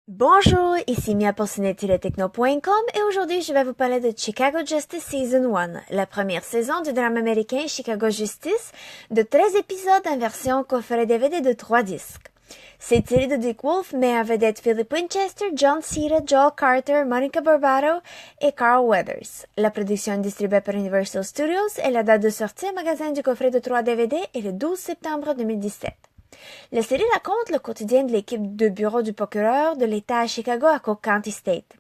Bonjour, ici Mia pour ciné-techno.com et aujourd'hui je vais vous parler de Chicago Justice Season 1, la première saison du drame américain Chicago Justice de 13 épisodes en version coffret DVD de 3 disques. Cette série de Dick Wolf met en vedette Philip Winchester, John Cena, Joel Carter, Monica Barbaro et Carl Weathers. La production est distribuée par Universal Studios et la date de sortie en magasin du coffret de 3 DVD est le 12 septembre 2017. La série raconte le quotidien de l'équipe de bureau du procureur de l'État à Chicago à Cook County State.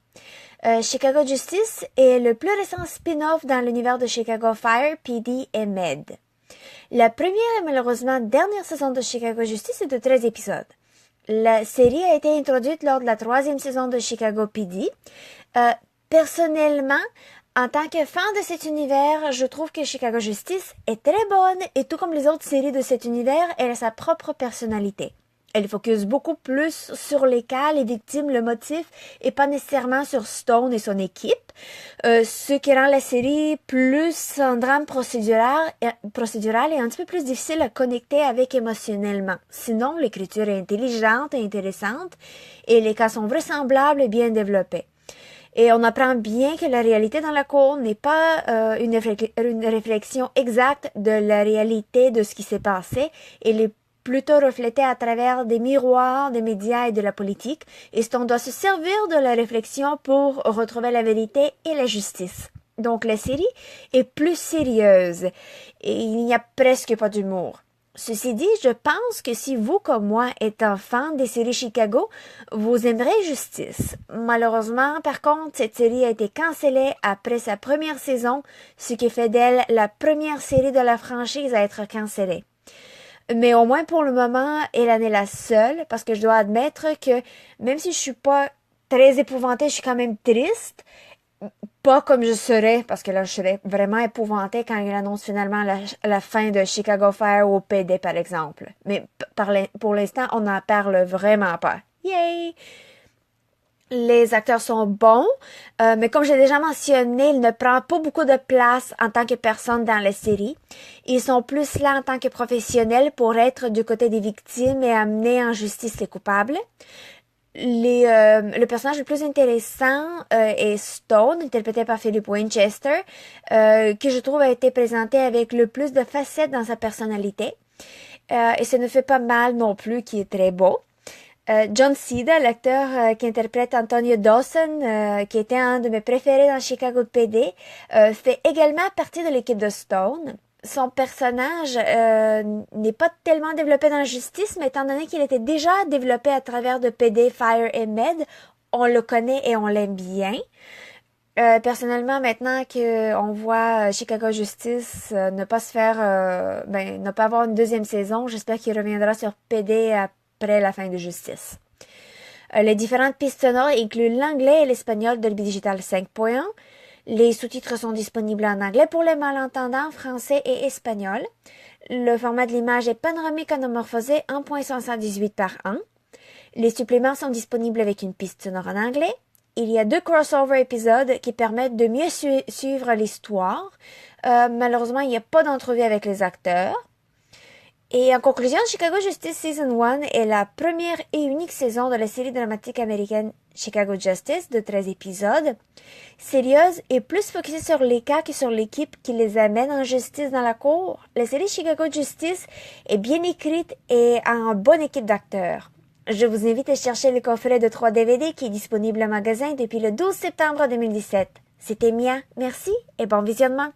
Chicago Justice est le plus récent spin-off dans l'univers de Chicago Fire, PD et Med. La première et malheureusement dernière saison de Chicago Justice est de 13 épisodes. La série a été introduite lors de la 3e saison de Chicago PD. Personnellement, en tant que fan de cet univers, je trouve que Chicago Justice est très bonne et tout comme les autres séries de cet univers, elle a sa propre personnalité. Elle focus beaucoup plus sur les cas, les victimes, le motif et pas nécessairement sur Stone et son équipe, ce qui rend la série plus un drame procédural et un petit peu plus difficile à connecter avec émotionnellement. Sinon, l'écriture est intelligente et intéressante et les cas sont vraisemblables et bien développés. Et on apprend bien que la réalité dans la cour n'est pas une réflexion exacte de la réalité de ce qui s'est passé. Elle est plutôt reflétée à travers des miroirs des médias et de la politique. Et on doit se servir de la réflexion pour retrouver la vérité et la justice. Donc la série est plus sérieuse et il n'y a presque pas d'humour. Ceci dit, je pense que si vous, comme moi, êtes un fan des séries Chicago, vous aimerez Justice. Malheureusement, par contre, cette série a été cancellée après sa première saison, ce qui fait d'elle la première série de la franchise à être cancellée. Mais au moins pour le moment, elle en est la seule, parce que je dois admettre que même si je suis pas très épouvantée, je suis quand même triste. Pas comme je serais, parce que là, je serais vraiment épouvantée quand il annonce finalement la fin de Chicago Fire au PD, par exemple. Mais pour l'instant, on n'en parle vraiment pas. Yay! Les acteurs sont bons, mais comme j'ai déjà mentionné, ils ne prennent pas beaucoup de place en tant que personne dans la série. Ils sont plus là en tant que professionnels pour être du côté des victimes et amener en justice les coupables. Le personnage le plus intéressant est Stone, interprété par Philip Winchester, que je trouve a été présenté avec le plus de facettes dans sa personnalité. Et ce ne fait pas mal non plus, qui est très beau. John Cena, l'acteur qui interprète Antonio Dawson, qui était un de mes préférés dans Chicago PD, fait également partie de l'équipe de Stone. Son personnage n'est pas tellement développé dans Justice, mais étant donné qu'il était déjà développé à travers de PD, Fire et Med, on le connaît et on l'aime bien. Personnellement, maintenant qu'on voit Chicago Justice ne pas se faire, ne pas avoir une deuxième saison, j'espère qu'il reviendra sur PD après la fin de Justice. Les différentes pistes sonores incluent l'anglais et l'espagnol Dolby Digital 5.1. Les sous-titres sont disponibles en anglais pour les malentendants, français et espagnol. Le format de l'image est panoramique anamorphosé 1.518 par 1. Les suppléments sont disponibles avec une piste sonore en anglais. Il y a 2 crossover épisodes qui permettent de mieux suivre l'histoire. Malheureusement, il n'y a pas d'entrevue avec les acteurs. Et en conclusion, Chicago Justice Season 1 est la première et unique saison de la série dramatique américaine Chicago Justice de 13 épisodes. Sérieuse et plus focusée sur les cas que sur l'équipe qui les amène en justice dans la cour, la série Chicago Justice est bien écrite et a une bonne équipe d'acteurs. Je vous invite à chercher le coffret de 3 DVD qui est disponible en magasin depuis le 12 septembre 2017. C'était Mia, merci et bon visionnement.